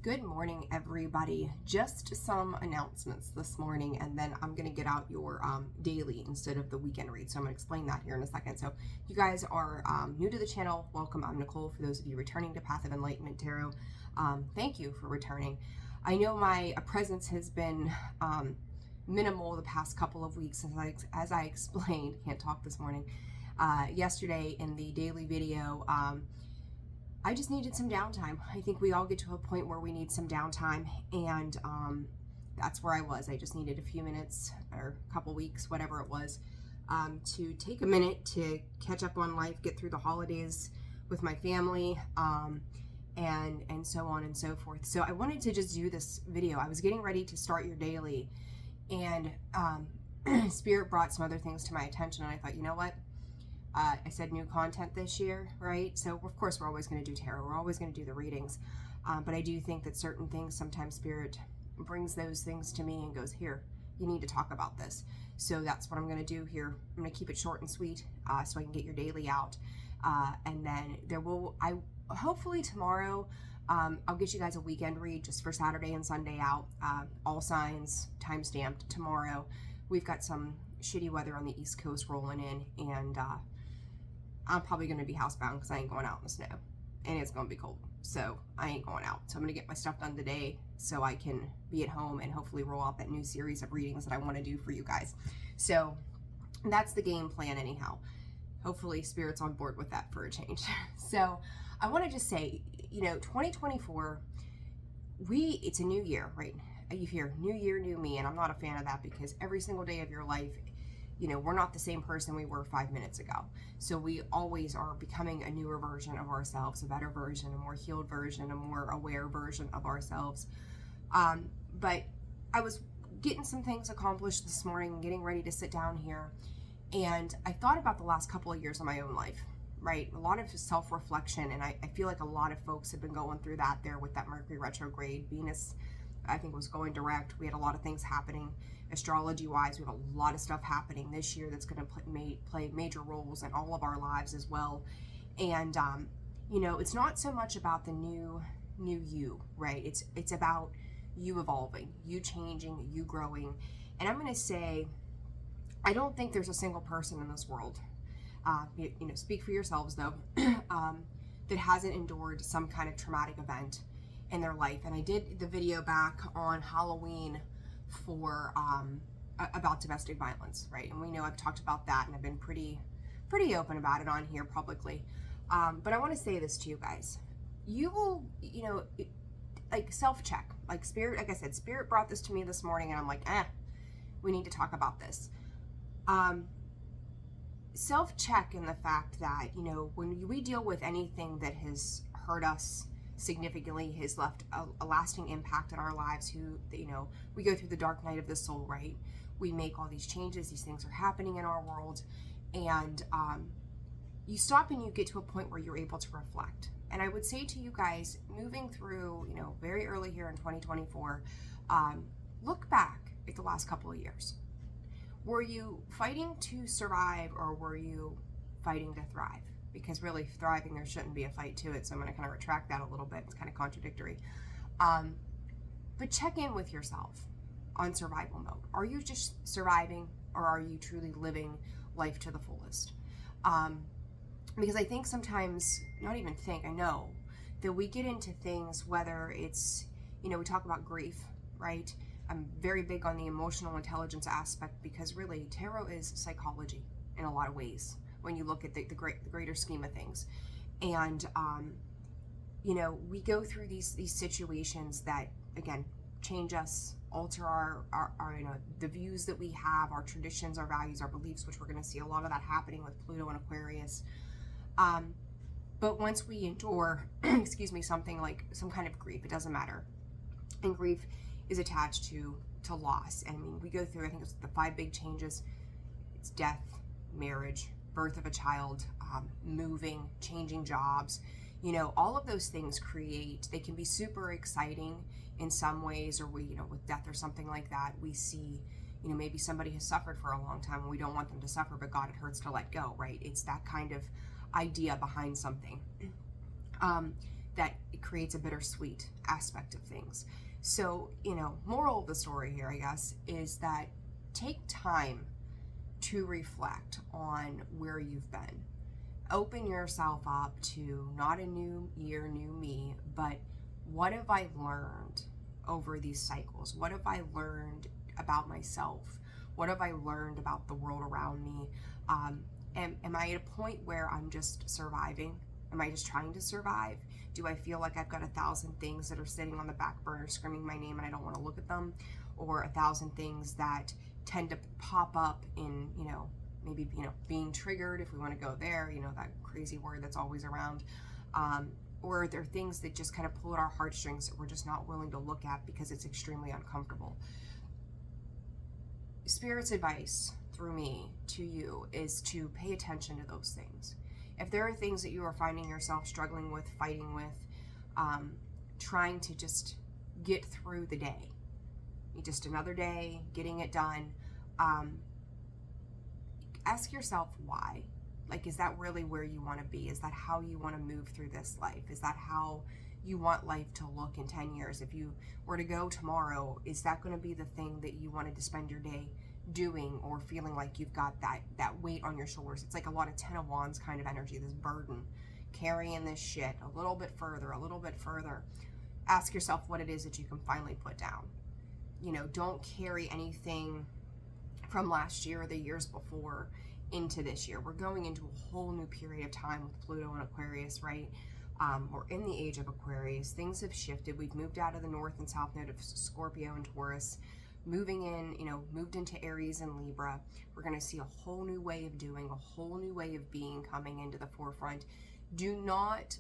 Good morning, everybody. Just some announcements this morning, and then I'm going to get out your daily instead of the weekend read. So I'm going to explain that here in a second. So if you guys are new to the channel, welcome. I'm Nicole. For those of you returning to Path of Enlightenment Tarot, thank you for returning. I know my presence has been minimal the past couple of weeks, as I explained. Can't talk this morning. Yesterday in the daily video, I just needed some downtime. I think we all get to a point where we need some downtime, and that's where I was. I just needed a few minutes or a couple weeks, whatever it was, to take a minute to catch up on life, get through the holidays with my family, and so on and so forth. So I wanted to just do this video. I was getting ready to start your daily, and Spirit brought some other things to my attention, and I thought, you know what? I said new content this year, right? So of course we're always going to do tarot. We're always going to do the readings. But I do think that certain things, sometimes Spirit brings those things to me and goes, here, you need to talk about this. So that's what I'm going to do here. I'm going to keep it short and sweet so I can get your daily out. And then hopefully tomorrow, I'll get you guys a weekend read just for Saturday and Sunday out. All signs, time-stamped tomorrow. We've got some shitty weather on the East Coast rolling in, and I'm probably going to be housebound because I ain't going out in the snow, and it's going to be cold, so I ain't going out. So I'm going to get my stuff done today so I can be at home and hopefully roll out that new series of readings that I want to do for you guys. So that's the game plan anyhow. Hopefully Spirit's on board with that for a change. So I want to just say, 2024, it's a new year, right? You hear new year, new me, and I'm not a fan of that because every single day of your life, we're not the same person we were 5 minutes ago. So we always are becoming a newer version of ourselves, a better version, a more healed version, a more aware version of ourselves. But I was getting some things accomplished this morning, getting ready to sit down here, and I thought about the last couple of years of my own life, right? A lot of self-reflection, and I feel like a lot of folks have been going through that there with that Mercury retrograde. Venus, I think, was going direct. We had a lot of things happening astrology-wise. We have a lot of stuff happening this year that's going to play major roles in all of our lives as well. And it's not so much about the new you, right? It's about you evolving, you changing, you growing. And I'm going to say, I don't think there's a single person in this world, speak for yourselves though, that hasn't endured some kind of traumatic event in their life. And I did the video back on Halloween for about domestic violence, right? And we know I've talked about that, and I've been pretty open about it on here publicly. But I want to say this to you guys: you will, like self-check. Like Spirit, like I said, Spirit brought this to me this morning, and I'm like, we need to talk about this. Self-check in the fact that when we deal with anything that has hurt us significantly, has left a lasting impact in our lives, we go through the dark night of the soul, right? We make all these changes, these things are happening in our world, and you stop and you get to a point where you're able to reflect. And I would say to you guys, moving through, very early here in 2024, look back at the last couple of years. Were you fighting to survive, or were you fighting to thrive? Because really, thriving, there shouldn't be a fight to it. So I'm going to kind of retract that a little bit. It's kind of contradictory. But check in with yourself on survival mode. Are you just surviving, or are you truly living life to the fullest? Because I think sometimes, not even think, I know that we get into things, whether it's, we talk about grief, right? I'm very big on the emotional intelligence aspect, because really tarot is psychology in a lot of ways when you look at the greater scheme of things. And we go through these situations that, again, change us, alter our the views that we have, our traditions, our values, our beliefs, which we're going to see a lot of that happening with Pluto and Aquarius. But once we endure something like some kind of grief, it doesn't matter, and grief is attached to loss. And I mean, we go through, I think it's the 5 big changes. It's death, marriage, birth of a child, moving, changing jobs, all of those things they can be super exciting in some ways, or with death or something like that, we see, maybe somebody has suffered for a long time and we don't want them to suffer, but God, it hurts to let go, right? It's that kind of idea behind something. that it creates a bittersweet aspect of things. So, moral of the story here, I guess, is that take time to reflect on where you've been. Open yourself up to not a new year, new me, but what have I learned over these cycles? What have I learned about myself? What have I learned about the world around me? Am I at a point where I'm just surviving? Am I just trying to survive? Do I feel like I've got 1,000 things that are sitting on the back burner screaming my name and I don't want to look at them? Or 1,000 things that tend to pop up in, maybe, being triggered, if we want to go there, that crazy word that's always around. Or are there things that just kind of pull at our heartstrings that we're just not willing to look at because it's extremely uncomfortable? Spirit's advice through me to you is to pay attention to those things. If there are things that you are finding yourself struggling with, fighting with, trying to just get through the day, just another day, getting it done, ask yourself why. Like, is that really where you want to be? Is that how you want to move through this life? Is that how you want life to look in 10 years? If you were to go tomorrow, is that going to be the thing that you wanted to spend your day doing, or feeling like you've got that weight on your shoulders? It's like a lot of 10 of Wands kind of energy, this burden, carrying this shit a little bit further, a little bit further. Ask yourself what it is that you can finally put down. Don't carry anything from last year or the years before into this year. We're going into a whole new period of time with Pluto and Aquarius, right? We're in the age of Aquarius. Things have shifted. We've moved out of the North and South node of Scorpio and Taurus, moving in, moved into Aries and Libra. We're going to see a whole new way of doing, a whole new way of being coming into the forefront. Do not,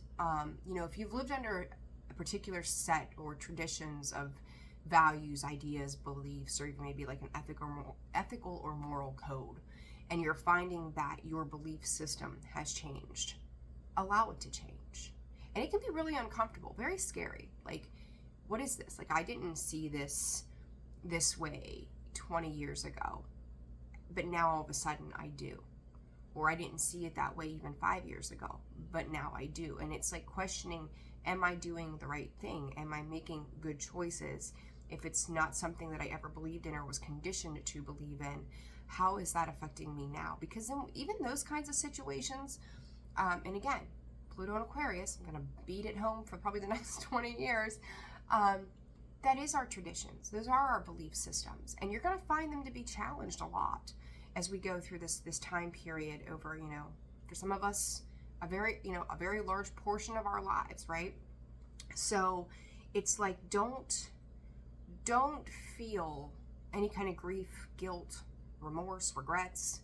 if you've lived under a particular set or traditions of values, ideas, beliefs, or even maybe like an ethical or moral code, and you're finding that your belief system has changed, allow it to change. And it can be really uncomfortable, very scary. Like, what is this? Like, I didn't see this way 20 years ago, but now all of a sudden I do. Or I didn't see it that way even 5 years ago, but now I do. And it's like questioning, am I doing the right thing? Am I making good choices? If it's not something that I ever believed in or was conditioned to believe in, how is that affecting me now? Because in even those kinds of situations, and again, Pluto and Aquarius, I'm going to beat it home for probably the next 20 years, that is our traditions. Those are our belief systems. And you're going to find them to be challenged a lot as we go through this time period over, for some of us, a very large portion of our lives, right? So it's like, don't feel any kind of grief, guilt, remorse, regrets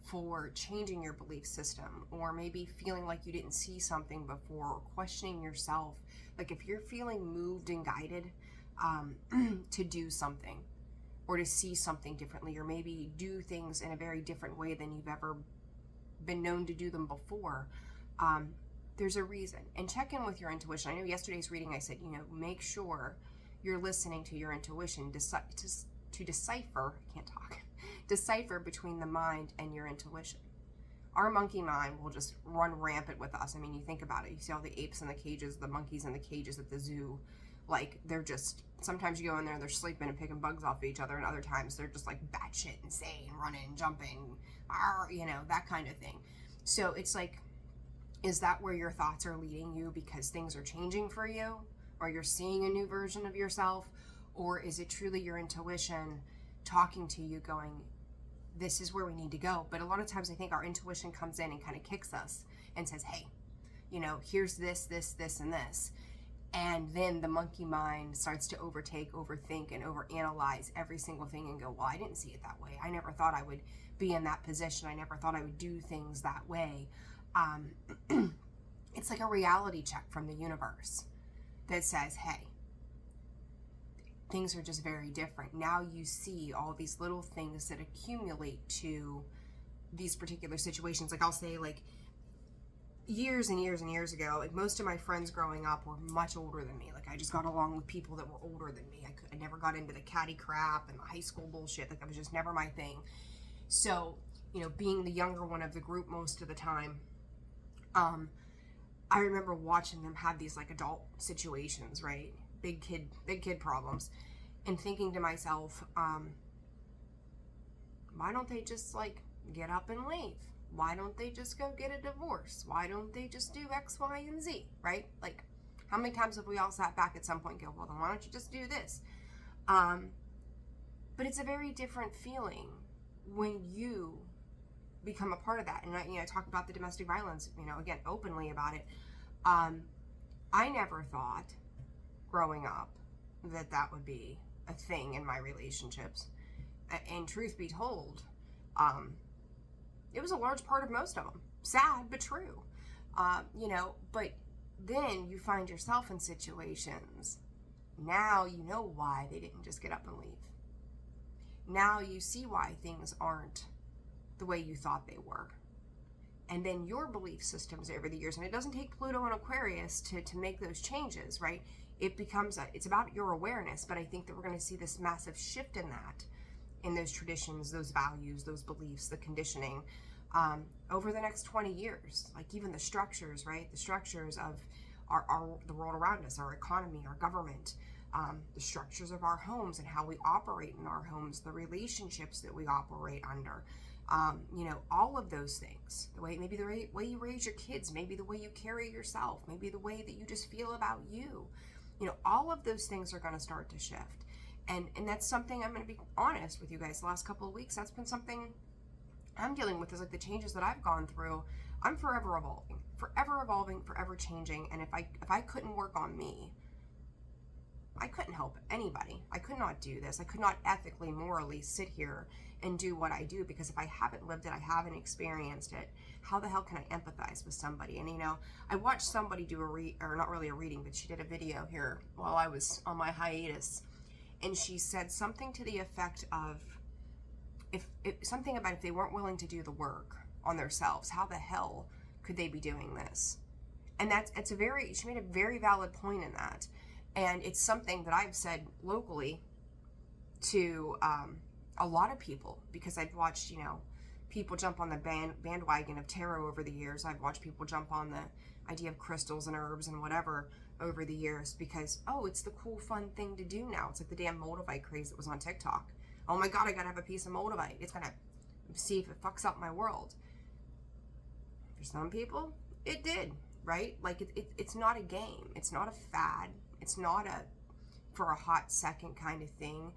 for changing your belief system, or maybe feeling like you didn't see something before, or questioning yourself. Like, if you're feeling moved and guided to do something or to see something differently, or maybe do things in a very different way than you've ever been known to do them before, there's a reason. And check in with your intuition. I know yesterday's reading I said, make sure you're listening to your intuition to decipher, I can't talk, decipher between the mind and your intuition. Our monkey mind will just run rampant with us. I mean, you think about it. You see all the apes in the cages, the monkeys in the cages at the zoo. Like, they're just, sometimes you go in there and they're sleeping and picking bugs off of each other, and other times they're just like batshit insane, running, jumping, that kind of thing. So it's like, is that where your thoughts are leading you because things are changing for you, or you're seeing a new version of yourself? Or is it truly your intuition talking to you going, this is where we need to go? But a lot of times I think our intuition comes in and kind of kicks us and says, hey, here's this, and this. And then the monkey mind starts to overthink, and overanalyze every single thing and go, well, I didn't see it that way. I never thought I would be in that position. I never thought I would do things that way. It's like a reality check from the universe that says, hey, things are just very different. Now you see all these little things that accumulate to these particular situations. Like, I'll say, like, years and years and years ago, like, most of my friends growing up were much older than me. Like, I just got along with people that were older than me. I never got into the catty crap and the high school bullshit. Like, that was just never my thing. So, being the younger one of the group most of the time, I remember watching them have these like adult situations, right? Big kid problems, and thinking to myself, why don't they just like get up and leave? Why don't they just go get a divorce? Why don't they just do X, Y, and Z, right? Like, how many times have we all sat back at some point and go, well, then why don't you just do this? But it's a very different feeling when you become a part of that. And I talk about the domestic violence, again, openly about it. I never thought growing up that would be a thing in my relationships. And truth be told, it was a large part of most of them. Sad, but true. But then you find yourself in situations. Now you know why they didn't just get up and leave. Now you see why things aren't the way you thought they were. And then your belief systems over the years, and it doesn't take Pluto and Aquarius to make those changes, right? It's about your awareness, but I think that we're going to see this massive shift in that, in those traditions, those values, those beliefs, the conditioning, over the next 20 years. Like even the structures, right? The structures of the world around us, our economy, our government, the structures of our homes and how we operate in our homes, the relationships that we operate under, all of those things. Maybe the way you raise your kids, maybe the way you carry yourself, maybe the way that you just feel about you. All of those things are going to start to shift. And that's something I'm going to be honest with you guys. The last couple of weeks, that's been something I'm dealing with, is like the changes that I've gone through. I'm forever evolving, forever changing. And if I couldn't work on me, I couldn't help anybody. I could not do this. I could not ethically, morally sit here and do what I do, because if I haven't lived it, I haven't experienced it, how the hell can I empathize with somebody? And I watched somebody do or not really a reading, but she did a video here while I was on my hiatus. And she said something to the effect of, if they weren't willing to do the work on themselves, how the hell could they be doing this? And she made a very valid point in that. And it's something that I've said locally to a lot of people, because I've watched, people jump on the bandwagon of tarot over the years. I've watched people jump on the idea of crystals and herbs and whatever over the years, because, it's the cool, fun thing to do now. It's like the damn Moldavite craze that was on TikTok. Oh my God, I gotta have a piece of Moldavite. It's gonna see if it fucks up my world. For some people, it did, right? Like it's not a game. It's not a fad. It's not for a hot second kind of thing.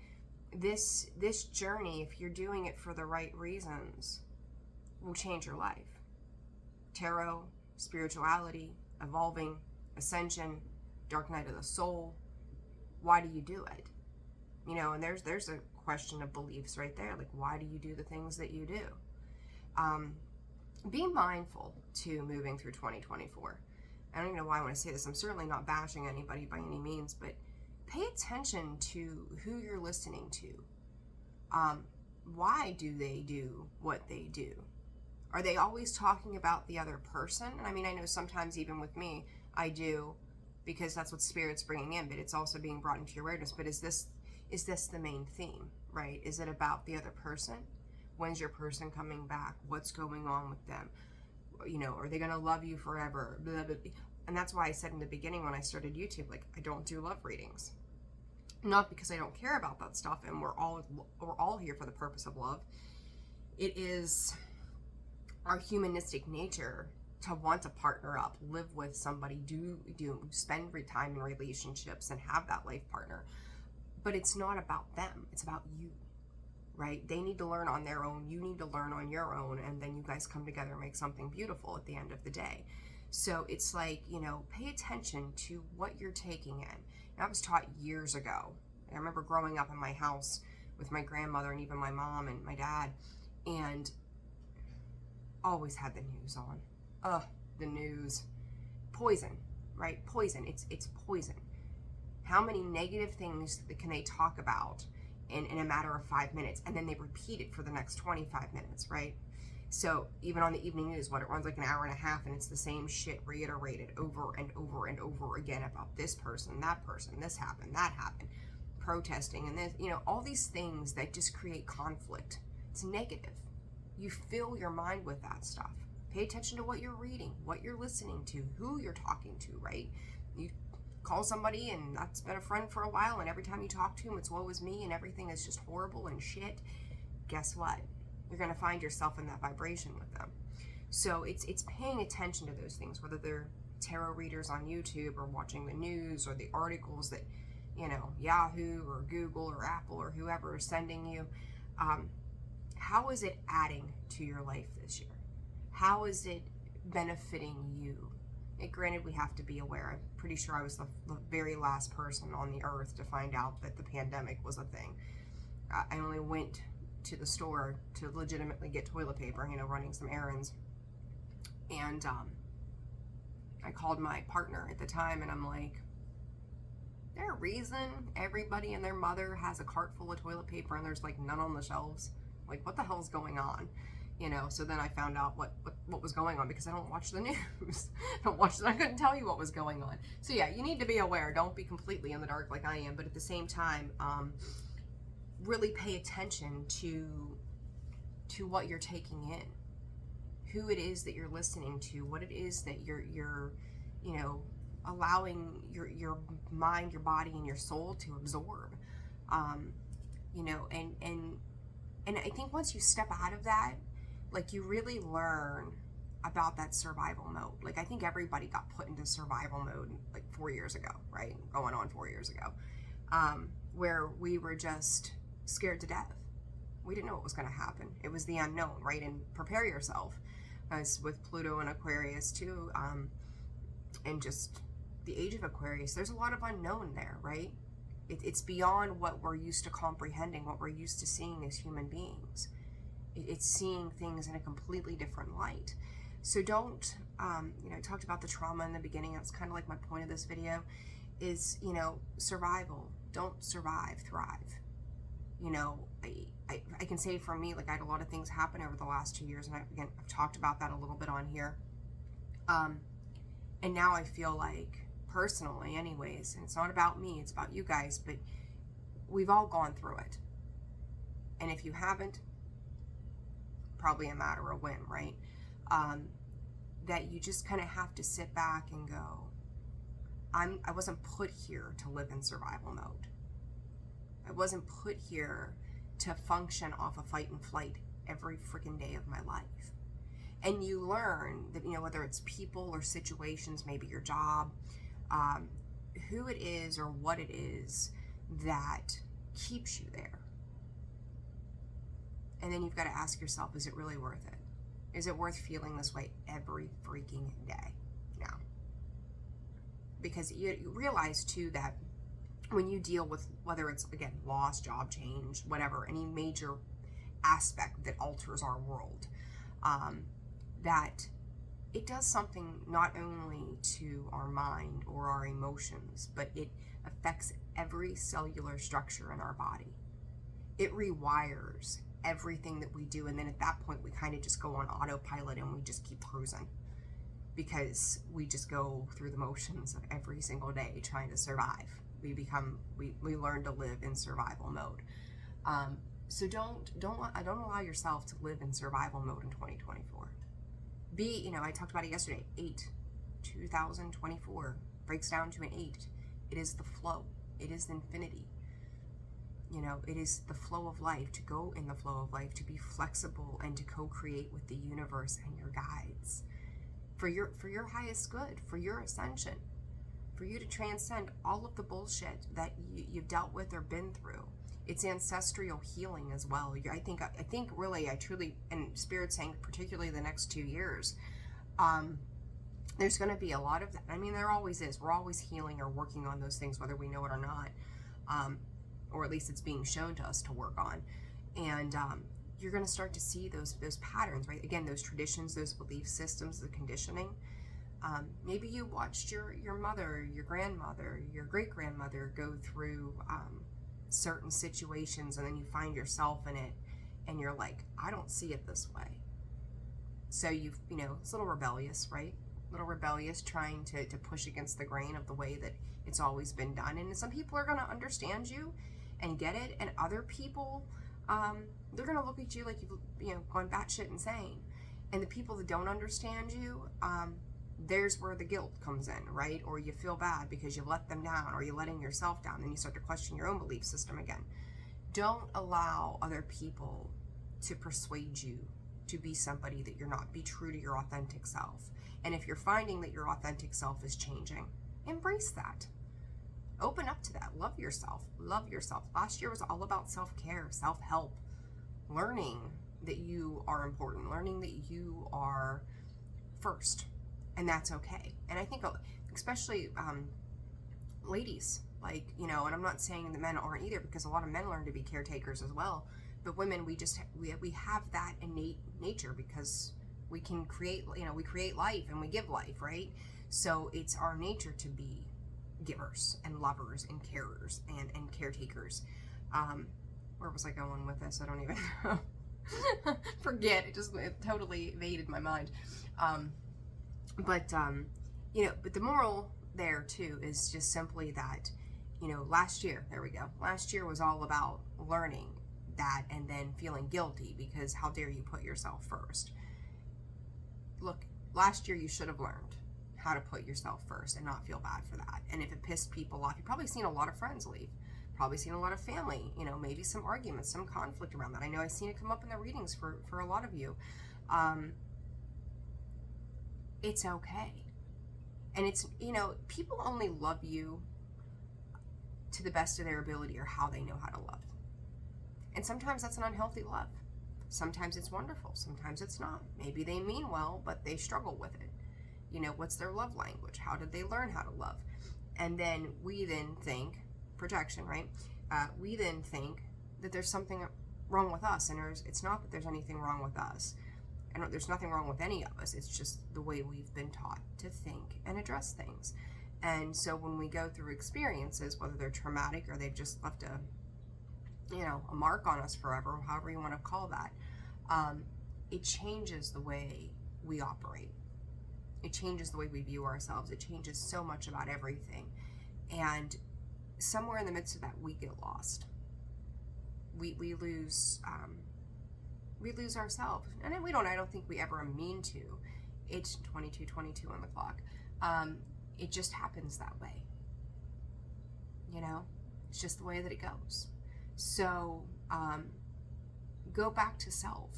This journey, if you're doing it for the right reasons, will change your life. Tarot, spirituality, evolving, ascension, dark night of the soul. Why do you do it? And there's a question of beliefs right there. Like, why do you do the things that you do? Be mindful to moving through 2024. I don't even know why I want to say this. I'm certainly not bashing anybody by any means, but pay attention to who you're listening to. Why do they do what they do? Are they always talking about the other person? And I know sometimes even with me, I do, because that's what Spirit's bringing in, but it's also being brought into your awareness. But is this the main theme, right? Is it about the other person? When's your person coming back? What's going on with them? Are they going to love you forever? Blah, blah, blah. And that's why I said in the beginning when I started YouTube, like, I don't do love readings. Not because I don't care about that stuff, and we're all here for the purpose of love. It is our humanistic nature to want to partner up, live with somebody, spend time in relationships and have that life partner. But it's not about them. It's about you, right? They need to learn on their own. You need to learn on your own. And then you guys come together and make something beautiful at the end of the day. So it's like, pay attention to what you're taking in. And I was taught years ago. I remember growing up in my house with my grandmother and even my mom and my dad, and always had the news on. The news. Poison, right? Poison. It's poison. How many negative things can they talk about in a matter of 5 minutes, and then they repeat it for the next 25 minutes, right? So even on the evening news, it runs like an hour and a half, and it's the same shit reiterated over and over and over again about this person, this happened, that happened, protesting, and this, all these things that just create conflict. It's negative. You fill your mind with that stuff. Pay attention to what you're reading, what you're listening to, who you're talking to, right? You call somebody and that's been a friend for a while, and every time you talk to them, it's woe is me and everything is just horrible and shit. Guess what? You're going to find yourself in that vibration with them. So it's paying attention to those things, whether they're tarot readers on YouTube or watching the news or the articles that, you know, Yahoo or Google or Apple or whoever is sending you. How is it adding to your life this year? How is it benefiting you? And granted, we have to be aware. I'm pretty sure I was the very last person on the earth to find out that the pandemic was a thing. I only went to the store to legitimately get toilet paper, you know, running some errands. And I called my partner at the time and I'm like, there a reason everybody and their mother has a cart full of toilet paper and there's like none on the shelves? Like, what the hell's going on? You know, so then I found out what was going on, because I don't watch the news. I couldn't tell you what was going on. So yeah, you need to be aware. Don't be completely in the dark like I am, but at the same time, really pay attention to what you're taking in, who it is that you're listening to, what it is that you're you know, allowing your mind, your body, and your soul to absorb. You know, and I think once you step out of that, like, you really learn about that survival mode. Like, I think everybody got put into survival mode like 4 years ago, right? Going on 4 years ago, where we were just scared to death. We didn't know what was going to happen. It was the unknown, right? And prepare yourself, as with Pluto and Aquarius too, and just the age of Aquarius. There's a lot of unknown there, right? It's beyond what we're used to comprehending, what we're used to seeing as human beings. It's seeing things in a completely different light. So don't, you know, I talked about the trauma in the beginning. That's kind of like my point of this video is, you know, survival. Don't survive, thrive. You know, I can say for me, like, I had a lot of things happen over the last 2 years, and I've talked about that a little bit on here. And now I feel like, personally anyways, and it's not about me, it's about you guys, but we've all gone through it. And if you haven't, probably a matter of when, right? That you just kind of have to sit back and go, I wasn't put here to live in survival mode. I wasn't put here to function off of fight and flight every freaking day of my life. And you learn that, you know, whether it's people or situations, maybe your job, who it is or what it is that keeps you there. And then you've got to ask yourself, is it really worth it? Is it worth feeling this way every freaking day? No. Because you realize too that when you deal with, whether it's, again, loss, job change, whatever, any major aspect that alters our world, that it does something not only to our mind or our emotions, but it affects every cellular structure in our body. It rewires everything that we do, and then at that point we kind of just go on autopilot and we just keep cruising, because we just go through the motions of every single day trying to survive. We learn to live in survival mode. So don't allow yourself to live in survival mode in 2024. You know, I talked about it yesterday. 2024 breaks down to an 8. It is the flow. It is infinity. You know, it is the flow of life, to go in the flow of life, to be flexible and to co-create with the universe and your guides for your highest good, for your ascension, for you to transcend all of the bullshit that you've dealt with or been through. It's ancestral healing as well. I think really, I truly, and Spirit saying particularly the next 2 years, there's going to be a lot of that. I mean, there always is. We're always healing or working on those things, whether we know it or not, or at least it's being shown to us to work on. And you're going to start to see those patterns, right? Again, those traditions, those belief systems, the conditioning. Maybe you watched your mother, your grandmother, your great-grandmother go through certain situations, and then you find yourself in it and you're like, I don't see it this way. So you know, it's a little rebellious, right? A little rebellious, trying to push against the grain of the way that it's always been done. And some people are going to understand you and get it, and other people, they're going to look at you like you've gone batshit insane. And the people that don't understand you, there's where the guilt comes in, right? Or you feel bad because you let them down, or you're letting yourself down, then you start to question your own belief system again. Don't allow other people to persuade you to be somebody that you're not. Be true to your authentic self. And if you're finding that your authentic self is changing, embrace that. Open up to that. Love yourself. Love yourself. Last year was all about self-care, self-help, learning that you are important, learning that you are first, and that's okay. And I think especially ladies, like, you know, and I'm not saying the men aren't either, because a lot of men learn to be caretakers as well, but women, we have that innate nature, because we can create, you know, we create life and we give life, right? So it's our nature to be givers and lovers and carers and caretakers. Where was I going with this? I don't even know. Forget. It totally evaded my mind. But the moral there too is just simply that, you know, last year was all about learning that and then feeling guilty because how dare you put yourself first. Look, last year you should have learned how to put yourself first and not feel bad for that. And if it pissed people off, you've probably seen a lot of friends leave, probably seen a lot of family, you know, maybe some arguments, some conflict around that. I know I've seen it come up in the readings for a lot of you. It's okay. And it's, you know, people only love you to the best of their ability or how they know how to love. And sometimes that's an unhealthy love. Sometimes it's wonderful. Sometimes it's not. Maybe they mean well, but they struggle with it. You know, what's their love language? How did they learn how to love? And then we then think, projection, right? We then think that there's something wrong with us. And it's not that there's anything wrong with us. And there's nothing wrong with any of us. It's just the way we've been taught to think and address things. And so when we go through experiences, whether they're traumatic or they've just left a mark on us forever, however you want to call that, it changes the way we operate. It changes the way we view ourselves. It changes so much about everything. And somewhere in the midst of that, we get lost. We lose ourselves. And I don't think we ever mean to. It's 22:22 on the clock. It just happens that way. You know, it's just the way that it goes. So go back to self.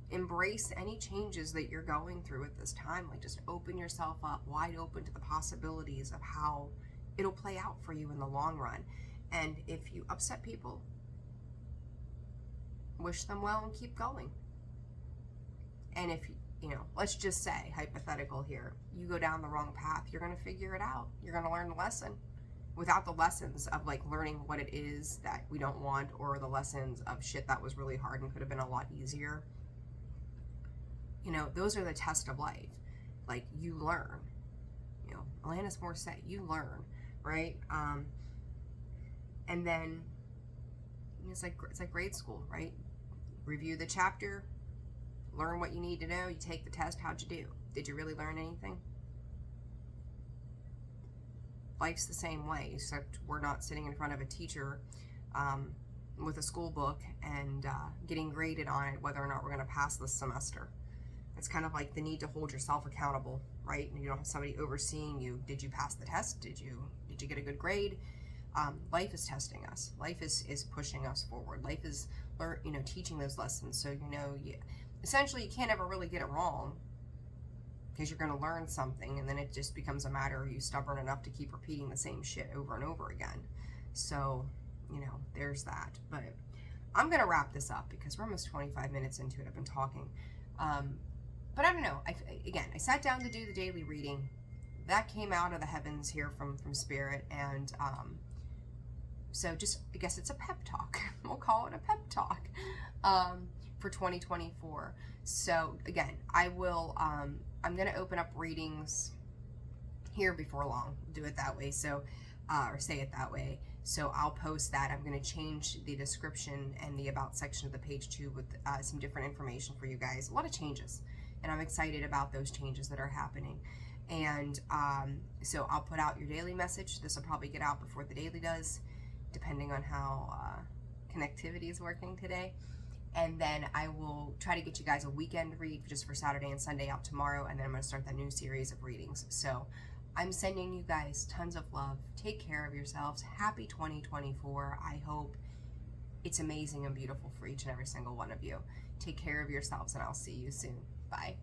Embrace any changes that you're going through at this time. Like, just open yourself up wide open to the possibilities of how it'll play out for you in the long run. And if you upset people, wish them well and keep going. And if, you know, let's just say, hypothetical here, you go down the wrong path, you're going to figure it out. You're going to learn the lesson. Without the lessons of like learning what it is that we don't want, or the lessons of shit that was really hard and could have been a lot easier. You know, those are the test of life. Like, you learn. You know, Alanis Morissette, you learn, right? And then it's like grade school, right? Review the chapter, learn what you need to know, you take the test, how'd you do? Did you really learn anything? Life's the same way, except we're not sitting in front of a teacher with a school book and getting graded on it whether or not we're going to pass this semester. It's kind of like the need to hold yourself accountable, right? And you don't have somebody overseeing you. Did you pass the test? Did you get a good grade? Life is testing us. Life is pushing us forward. Life is, teaching those lessons. So, essentially you can't ever really get it wrong, because you're going to learn something, and then it just becomes a matter of you stubborn enough to keep repeating the same shit over and over again. So, there's that. But I'm going to wrap this up because we're almost 25 minutes into it. I've been talking. But I don't know. I sat down to do the daily reading. That came out of the heavens here from Spirit. And so just, I guess it's a pep talk. We'll call it a pep talk for 2024. So again, I will, I'm going to open up readings here before long. Do it that way. So, or say it that way. So I'll post that. I'm going to change the description and the about section of the page too, with some different information for you guys. A lot of changes, and I'm excited about those changes that are happening. And so I'll put out your daily message. This will probably get out before the daily does, depending on how connectivity is working today. And then I will try to get you guys a weekend read just for Saturday and Sunday out tomorrow. And then I'm going to start that new series of readings. So I'm sending you guys tons of love. Take care of yourselves. Happy 2024. I hope it's amazing and beautiful for each and every single one of you. Take care of yourselves, and I'll see you soon. Bye.